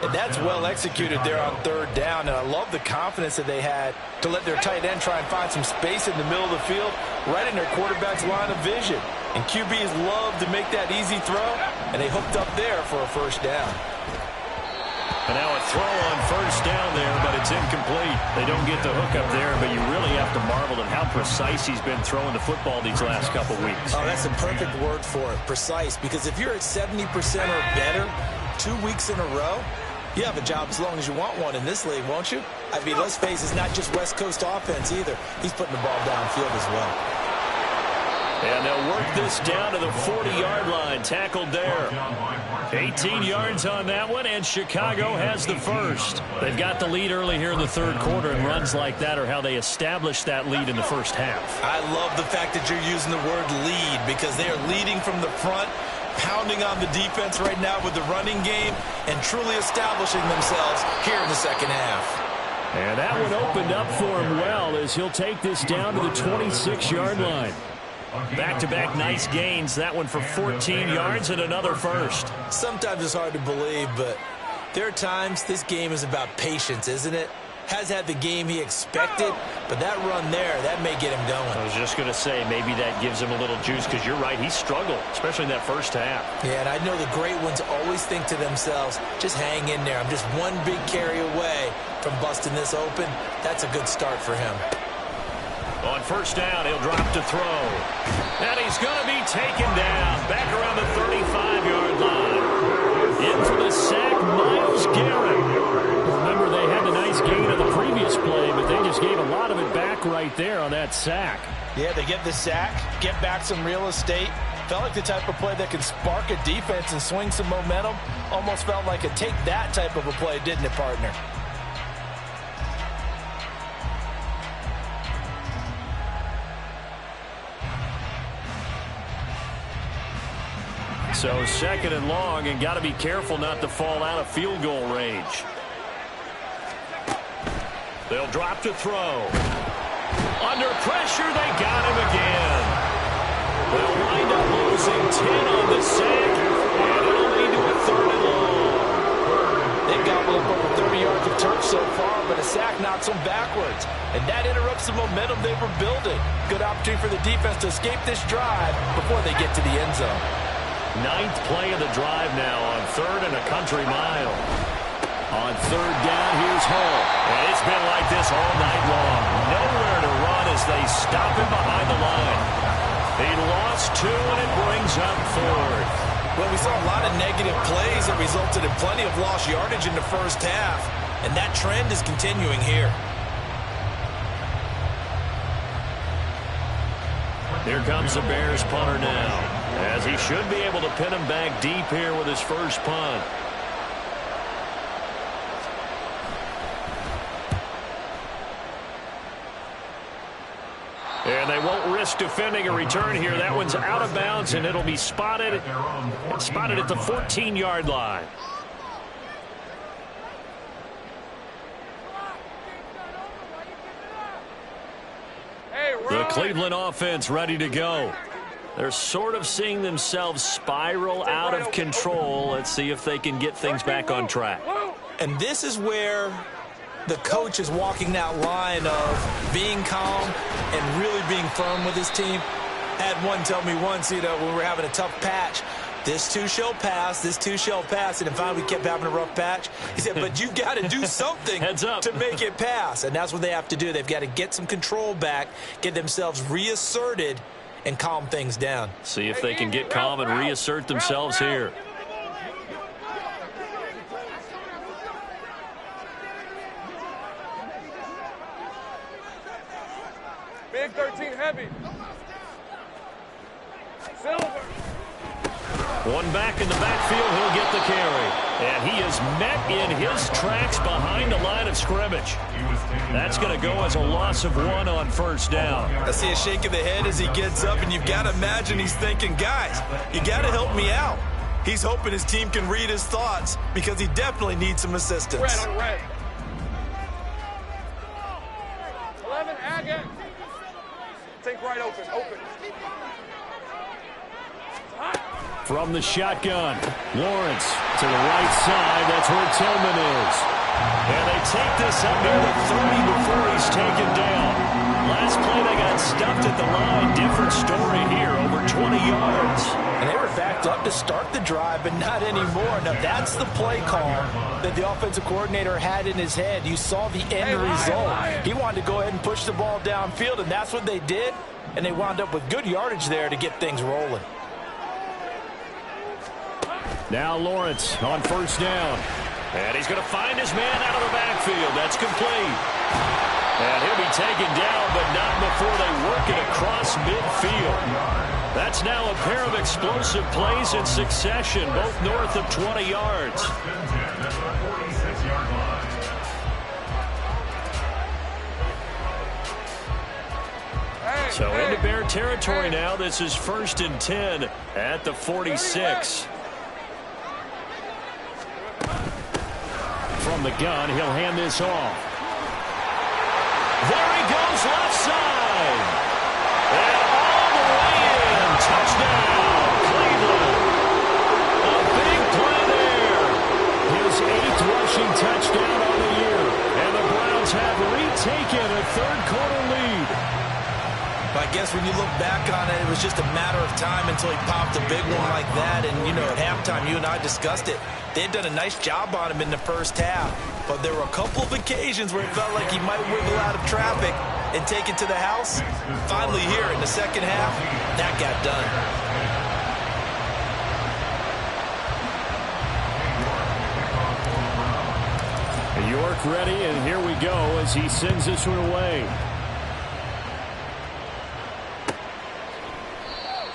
And that's well executed there on third down. And I love the confidence that they had to let their tight end try and find some space in the middle of the field, right in their quarterback's line of vision. And QBs love to make that easy throw, and they hooked up there for a first down. And now a throw on first down there, but it's incomplete. They don't get the hook up there, but you really have to marvel at how precise he's been throwing the football these last couple weeks. Oh, that's a perfect word for it, precise, because if you're at 70% or better 2 weeks in a row, you have a job as long as you want one in this league, won't you? I mean, let's face it, it's not just West Coast offense either. He's putting the ball downfield as well. And they'll work this down to the 40-yard line. Tackled there. 18 yards on that one, and Chicago has the first. They've got the lead early here in the third quarter, and runs like that are how they establish that lead in the first half. I love the fact that you're using the word lead, because they are leading from the front, pounding on the defense right now with the running game, and truly establishing themselves here in the second half. And that one opened up for him well as he'll take this down to the 26-yard line. Back-to-back nice gains. That one for 14 yards and another first. Sometimes it's hard to believe, but there are times this game is about patience, isn't it? Has had the game he expected, but that run there, that may get him going. I was just going to say, maybe that gives him a little juice, because you're right, he struggled, especially in that first half. Yeah, and I know the great ones always think to themselves, just hang in there. I'm just one big carry away from busting this open. That's a good start for him. On first down, he'll drop to throw. And he's going to be taken down back around the 35-yard line. In for the sack, Myles Garrett. Remember, they had a nice gain of the previous play, but they just gave a lot of it back right there on that sack. Yeah, they get the sack, get back some real estate. Felt like the type of play that can spark a defense and swing some momentum. Almost felt like a take that type of a play, didn't it, partner? So second and long, and got to be careful not to fall out of field goal range. They'll drop to throw. Under pressure, they got him again. They'll wind up losing 10 on the sack, and it'll lead to a third and long. They've got over 30 yards of turf so far, but a sack knocks them backwards, and that interrupts the momentum they were building. Good opportunity for the defense to escape this drive before they get to the end zone. Ninth play of the drive now on third and a country mile. On third down, here's Hull. And it's been like this all night long. Nowhere to run as they stop him behind the line. He lost 2, and it brings up fourth. Well, we saw a lot of negative plays that resulted in plenty of lost yardage in the first half. And that trend is continuing here. Here comes the Bears punter now, as he should be able to pin him back deep here with his first punt. And they won't risk defending a return here. That one's out of bounds, and it'll be spotted at the 14-yard line. The Cleveland offense ready to go. They're sort of seeing themselves spiral out of control. Let's see if they can get things back on track. And this is where the coach is walking that line of being calm and really being firm with his team. Had one tell me once, when we were having a tough patch, this too shall pass, this too shall pass. And finally we kept having a rough patch. He said, but you got to do something to make it pass. And that's what they have to do. They've got to get some control back, get themselves reasserted, and calm things down. See if they can get calm and reassert themselves here. Big 13 heavy. Silver. One back in the backfield, he'll get the carry. And he is met in his tracks behind the line of scrimmage. That's going to go as a loss of 1 on first down. I see a shake of the head as he gets up, and you've got to imagine he's thinking, guys, you got to help me out. He's hoping his team can read his thoughts because he definitely needs some assistance. Red on red. 11, Agate. Take right open. From the shotgun, Lawrence to the right side. That's where Tillman is. And they take this up near the 30 before he's taken down. Last play, they got stuffed at the line. Different story here, over 20 yards. And they were backed up to start the drive, but not anymore. Now, that's the play call that the offensive coordinator had in his head. You saw the end result. He wanted to go ahead and push the ball downfield, and that's what they did. And they wound up with good yardage there to get things rolling. Now Lawrence on first down. And he's going to find his man out of the backfield. That's complete. And he'll be taken down, but not before they work it across midfield. That's now a pair of explosive plays in succession, both north of 20 yards. So into Bear territory now. This is 1st and 10 at the 46. From the gun, he'll hand this off. There he goes, left side. And all the way in. Touchdown, Cleveland. A big play there. His 8th rushing touchdown on the year. And the Browns have retaken a third-quarter lead. I guess when you look back on it, it was just a matter of time until he popped a big one like that. And, you know, at halftime, you and I discussed it. They had done a nice job on him in the first half. But there were a couple of occasions where it felt like he might wiggle out of traffic and take it to the house. Finally here in the second half, that got done. York ready, and here we go as he sends this one away.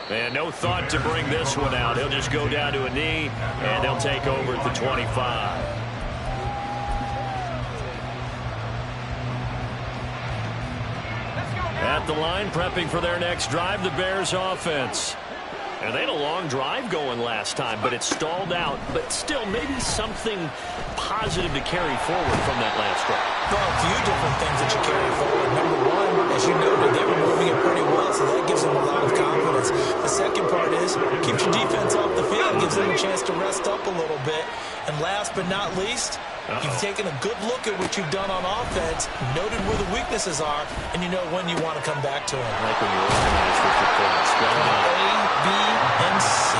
And no thought to bring this one out. He'll just go down to a knee, and they'll take over at the 25. At the line, prepping for their next drive, the Bears offense. And they had a long drive going last time, but it stalled out. But still, maybe something positive to carry forward from that last drive. Well, a few different things that you carry forward. Number one, as you noted, they were moving it pretty well, so that gives them a lot of confidence. The second part is, keeps your defense off the field, gives them a chance to rest up a little bit. And last but not least, you've taken a good look at what you've done on offense, noted where the weaknesses are, and you know when you want to come back to them. Like when you're organized with your points. A, B, and C.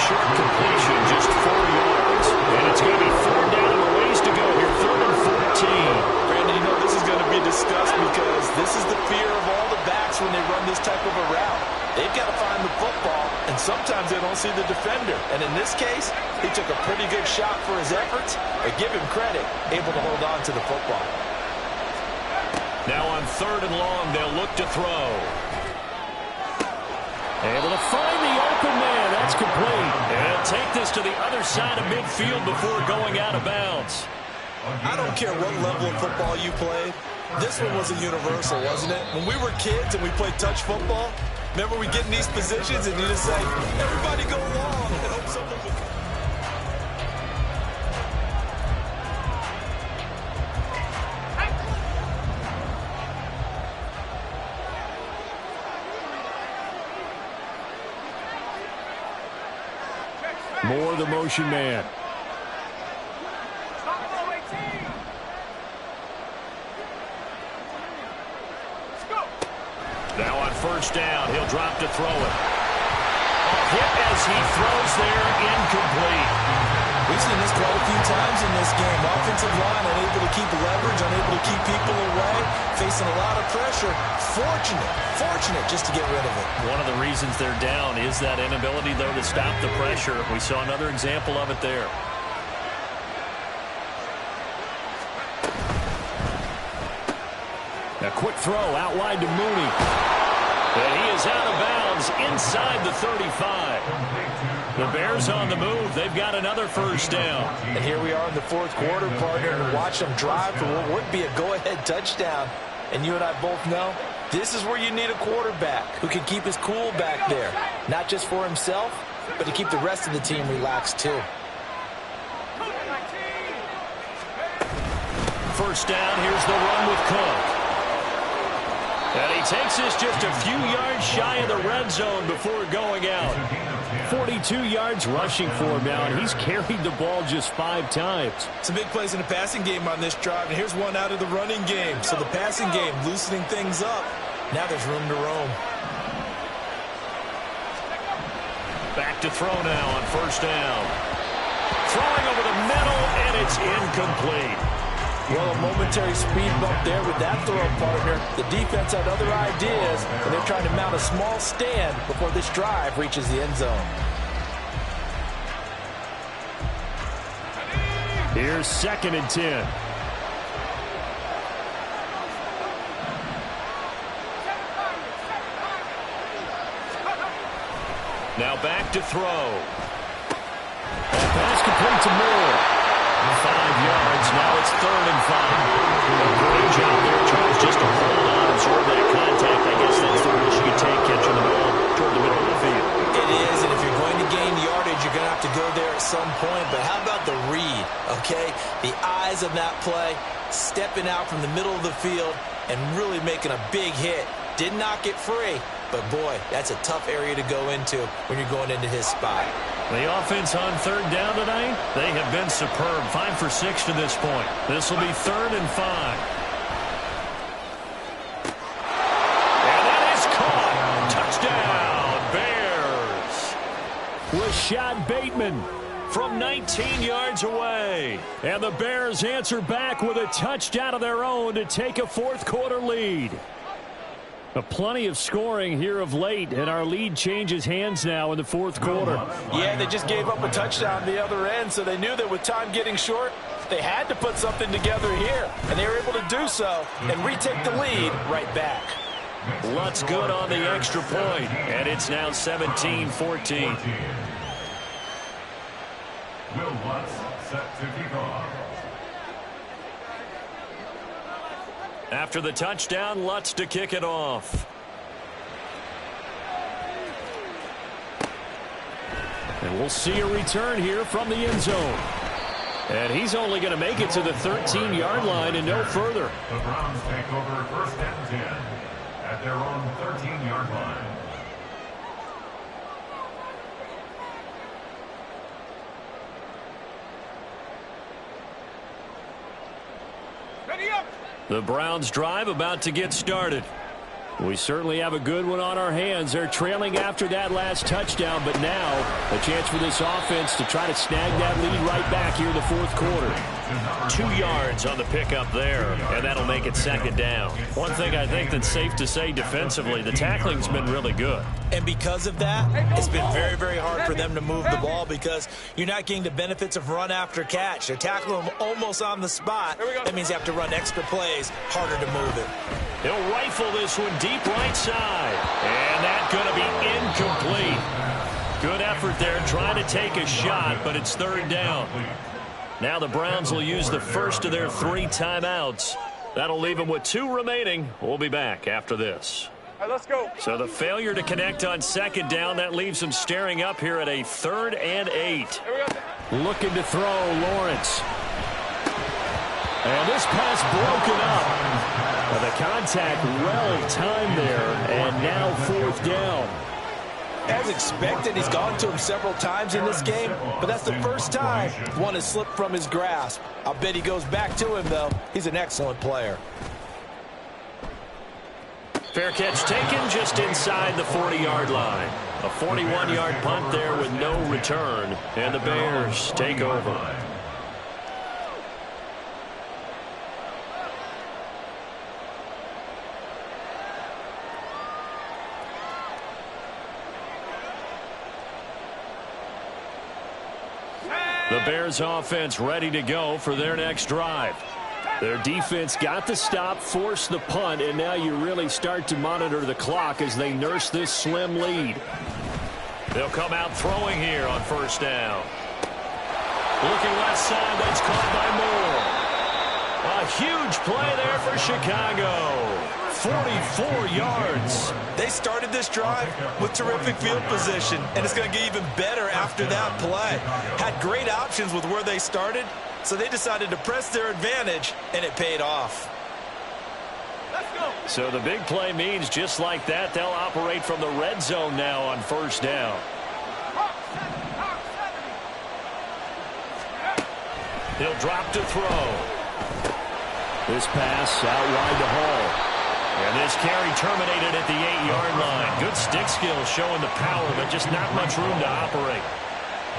Short completion, just 4 yards. And it's going to be 4 down and a ways to go here, 3rd and 14. Brandon, you know this is going to be discussed because this is the fear of all the backs when they run this type of a route. They've got to find the football, and sometimes they don't see the defender. And in this case, he took a pretty good shot for his efforts, but give him credit, able to hold on to the football. Now on 3rd and long, they'll look to throw. Able to find the open man. That's complete. And take this to the other side of midfield before going out of bounds. I don't care what level of football you played. This one was a universal, wasn't it? When we were kids and we played touch football, remember we get in these positions and you just say, everybody go along and hope someone will... Moore, the motion man. Now on 1st down, he'll drop to throw it. Hit as he throws there, incomplete. We've seen this quite a few times in this game. Offensive line unable to keep leverage, unable to keep people away, facing a lot of pressure. Fortunate just to get rid of it. One of the reasons they're down is that inability, though, to stop the pressure. We saw another example of it there. A quick throw out wide to Mooney. And he is out of bounds inside the 35. The Bears on the move. They've got another first down. And here we are in the fourth quarter, partner, and watch them drive for what would be a go-ahead touchdown. And you and I both know this is where you need a quarterback who can keep his cool back there. Not just for himself, but to keep the rest of the team relaxed too. First down, here's the run with Cook. And he takes this just a few yards shy of the red zone before going out. 42 yards rushing for him now, and he's carried the ball just 5 times. Some big plays in the passing game on this drive, and here's one out of the running game. So the passing game loosening things up. Now there's room to roam. Back to throw now on first down. Throwing over the middle, and it's incomplete. Well, a momentary speed bump there with that throw, partner. The defense had other ideas, and they're trying to mount a small stand before this drive reaches the end zone. Here's 2nd and 10. Now back to throw. And pass complete to Moore. 5 yards. Now it's 3rd and 5. Great job there, Charles, just to hold on, absorb that contact. I guess that's the risk you take catching the ball toward the middle of the field. It is, and if you're going to gain yardage, you're going to have to go there at some point. But how about the read, okay? The eyes of that play, stepping out from the middle of the field and really making a big hit. Did not get free, but boy, that's a tough area to go into when you're going into his spot. The offense on 3rd down tonight, they have been superb. 5 for 6 to this point. This will be 3rd and 5. And that is caught. Touchdown, Bears. Rashad Bateman from 19 yards away. And the Bears answer back with a touchdown of their own to take a fourth quarter lead. Plenty of scoring here of late, and our lead changes hands now in the fourth quarter. Yeah, they just gave up a touchdown the other end, so they knew that with time getting short, they had to put something together here, and they were able to do so and retake the lead right back. Lutz good on the extra point, and it's now 17-14. Will Lutz set to kick off. After the touchdown, Lutz to kick it off. And we'll see a return here from the end zone. And he's only going to make it to the 13-yard line and no further. The Browns take over 1st and 10 at their own 13-yard line. Ready up! The Browns drive about to get started. We certainly have a good one on our hands. They're trailing after that last touchdown, but now a chance for this offense to try to snag that lead right back here in the fourth quarter. 2 yards on the pickup there, and that'll make it 2nd down. One thing I think that's safe to say defensively, the tackling's been really good. And because of that, it's been very, very hard for them to move the ball because you're not getting the benefits of run after catch. They're tackling them almost on the spot. That means you have to run extra plays, harder to move it. He'll rifle this one deep right side. And that's going to be incomplete. Good effort there trying to take a shot, but it's 3rd down. Now the Browns will use the first of their 3 timeouts. That'll leave them with 2 remaining. We'll be back after this. All right, let's go. So the failure to connect on 2nd down, that leaves them staring up here at a 3rd and 8. Looking to throw, Lawrence. And this pass broken up. The contact well timed there, and now 4th down. As expected, he's gone to him several times in this game, but that's the first time one has slipped from his grasp. I'll bet he goes back to him, though. He's an excellent player. Fair catch taken just inside the 40-yard line. A 41-yard punt there with no return, and the Bears take over. The Bears offense ready to go for their next drive. Their defense got the stop, forced the punt, and now you really start to monitor the clock as they nurse this slim lead. They'll come out throwing here on first down. Looking left side, that's caught by Moore. A huge play there for Chicago. 44 yards. They started this drive with terrific field position, and it's going to get even better after that play. Had great options with where they started, so they decided to press their advantage, and it paid off. So the big play means just like that, they'll operate from the red zone now on first down. He'll drop to throw. This pass out wide to Hall. And this carry terminated at the 8-yard line. Good stick skills showing the power, but just not much room to operate.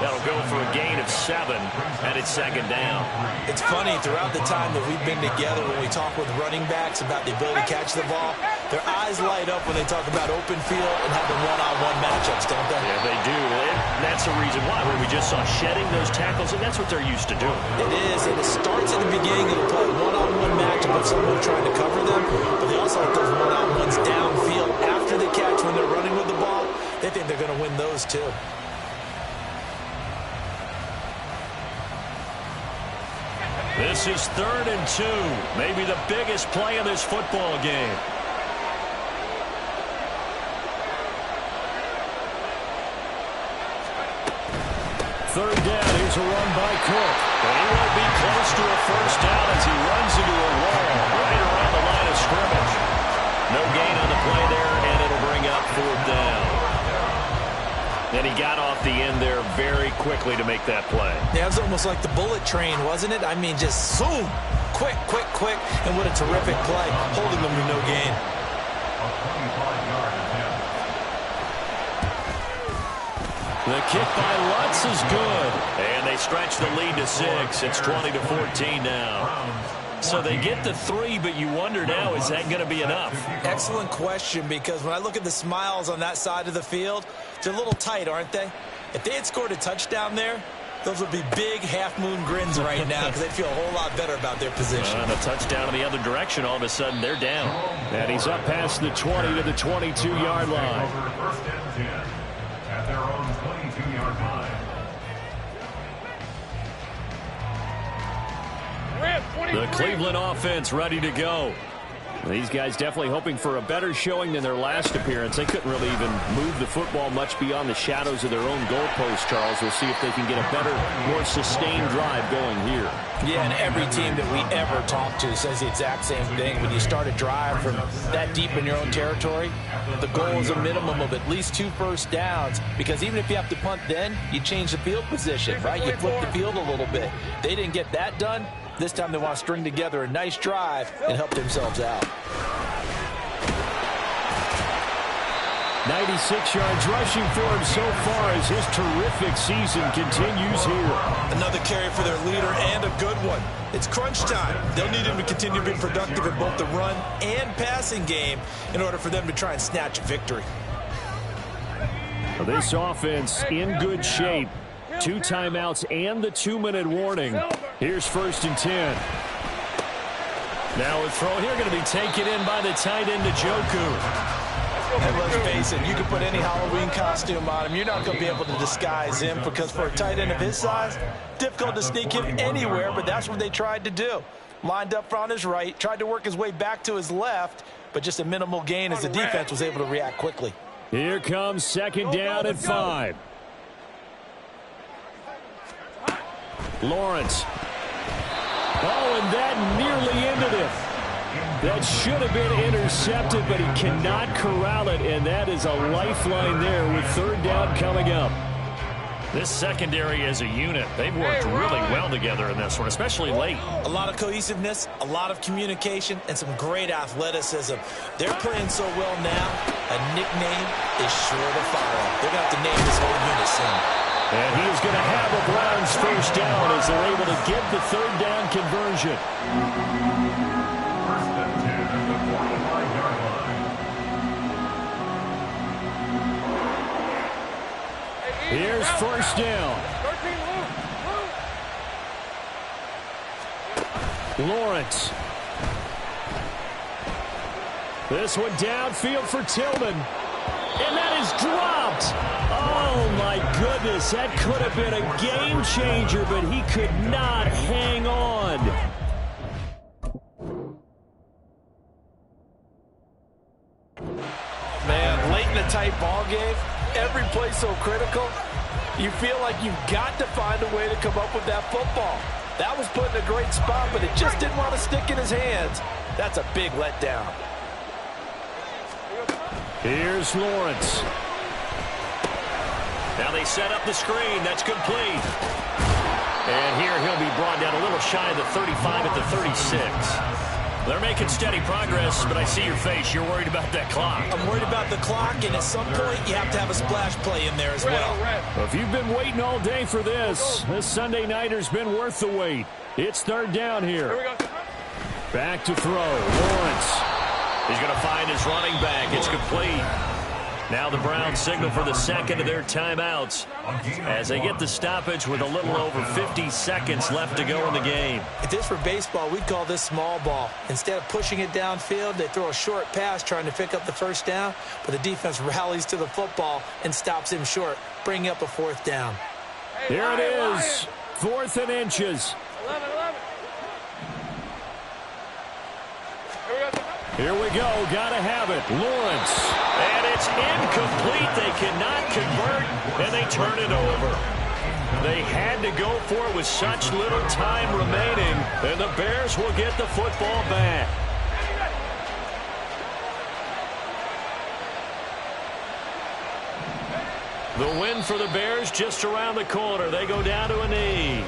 That'll go for a gain of 7, and it's second down. It's funny, throughout the time that we've been together, when we talk with running backs about the ability to catch the ball, their eyes light up when they talk about open field and having one-on-one matchups, don't they? Yeah, they do. And that's the reason why, where we just saw shedding those tackles, and that's what they're used to doing. It is, and it starts at the beginning of the play, one-on-one matchup with someone trying to cover them, but they also have those one-on-ones downfield after the catch when they're running with the ball. They think they're going to win those, too. This is 3rd and 2. Maybe the biggest play in this football game. Third down. Here's a run by Cook. But he won't be close to a first down as he runs into a wall right around the line of scrimmage. No gain on the play there, and it'll bring up 4th down. And he got off the end there very quickly to make that play. Yeah, it was almost like the bullet train, wasn't it? I mean, just zoom. Quick, quick, quick. And what a terrific play, holding them to no gain. The kick by Lutz is good. And they stretch the lead to 6. It's 20-14 now. So they get the 3, but you wonder now, is that going to be enough? Excellent question, because when I look at the smiles on that side of the field, they're a little tight, aren't they? If they had scored a touchdown there, those would be big half-moon grins right now because they'd feel a whole lot better about their position. And a touchdown in the other direction, all of a sudden they're down. And he's up past the 20 to the 22-yard line. First and 10 at their own 22-yard line. The Cleveland offense ready to go. These guys definitely hoping for a better showing than their last appearance. They couldn't really even move the football much beyond the shadows of their own goalpost, Charles. We'll see if they can get a better, more sustained drive going here. Yeah, and every team that we ever talk to says the exact same thing. When you start a drive from that deep in your own territory, the goal is a minimum of at least 2 first downs, because even if you have to punt then, you change the field position, right? You flip the field a little bit. They didn't get that done. This time they want to string together a nice drive and help themselves out. 96 yards rushing for him so far as his terrific season continues here. Another carry for their leader and a good one. It's crunch time. They'll need him to continue being productive in both the run and passing game in order for them to try and snatch a victory. This offense in good shape. 2 timeouts and the 2-minute warning. Here's 1st and 10. Now a throw here going to be taken in by the tight end, Njoku. And let's face it, you can put any Halloween costume on him. You're not going to be able to disguise him, because for a tight end of his size, difficult to sneak him anywhere, but that's what they tried to do. Lined up on his right, tried to work his way back to his left, but just a minimal gain as the defense was able to react quickly. Here comes 2nd down and 5. Lawrence. Oh, and that nearly ended it. That should have been intercepted, but he cannot corral it, and that is a lifeline there with 3rd down coming up. This secondary as a unit, they've worked really well together in this one, especially late. A lot of cohesiveness, a lot of communication, and some great athleticism. They're playing so well now, a nickname is sure to follow. They're going to have to name this whole unit soon. And he is going to have a Browns first down as they're able to get the 3rd down conversion. First and 10 at the 45-yard line. Here's 1st down. Lawrence. This one downfield for Tillman. And that is dropped. Oh, my goodness. That could have been a game changer, but he could not hang on. Man, late in a tight ball game, every play so critical, you feel like you've got to find a way to come up with that football. That was put in a great spot, but it just didn't want to stick in his hands. That's a big letdown. Here's Lawrence. Now they set up the screen. That's complete. And here he'll be brought down a little shy of the 35 at the 36. They're making steady progress, but I see your face. You're worried about that clock. I'm worried about the clock, and at some point you have to have a splash play in there as well. Well, if you've been waiting all day for this Sunday nighter's been worth the wait. It's third down here. Back to throw. Lawrence. He's going to find his running back. It's complete. Now the Browns signal for the second of their timeouts as they get the stoppage with a little over 50 seconds left to go in the game. If this were baseball, we'd call this small ball. Instead of pushing it downfield, they throw a short pass trying to pick up the first down, but the defense rallies to the football and stops him short, bringing up a fourth down. Here it is, 4th and inches. 11. Here we go, gotta have it. Lawrence. And it's incomplete. They cannot convert, and they turn it over. They had to go for it with such little time remaining, and the Bears will get the football back. The win for the Bears just around the corner. They go down to a knee.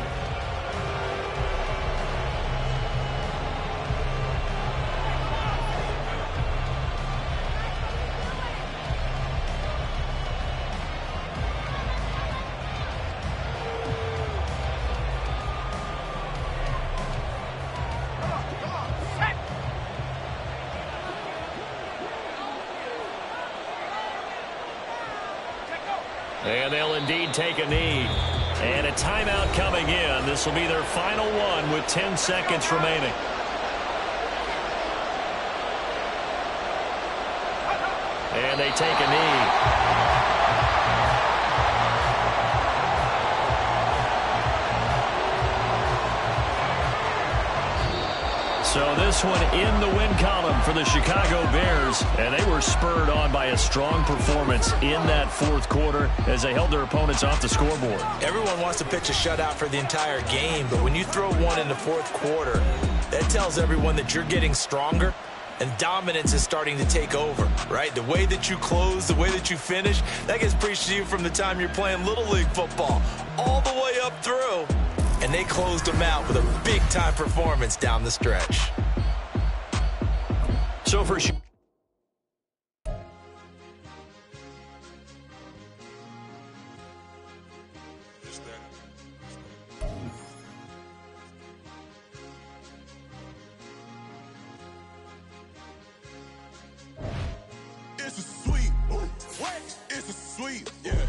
And they'll indeed take a knee. And a timeout coming in. This will be their final one with 10 seconds remaining. And they take a knee. So this one in the win column for the Chicago Bears, and they were spurred on by a strong performance in that fourth quarter as they held their opponents off the scoreboard. Everyone wants to pitch a shutout for the entire game, but when you throw one in the fourth quarter, that tells everyone that you're getting stronger and dominance is starting to take over, right? The way that you close, the way that you finish, that gets preached to you from the time you're playing Little League football all the way up through. And they closed them out with a big-time performance down the stretch. So for It's a sweep. What? It's a sweep. Yeah.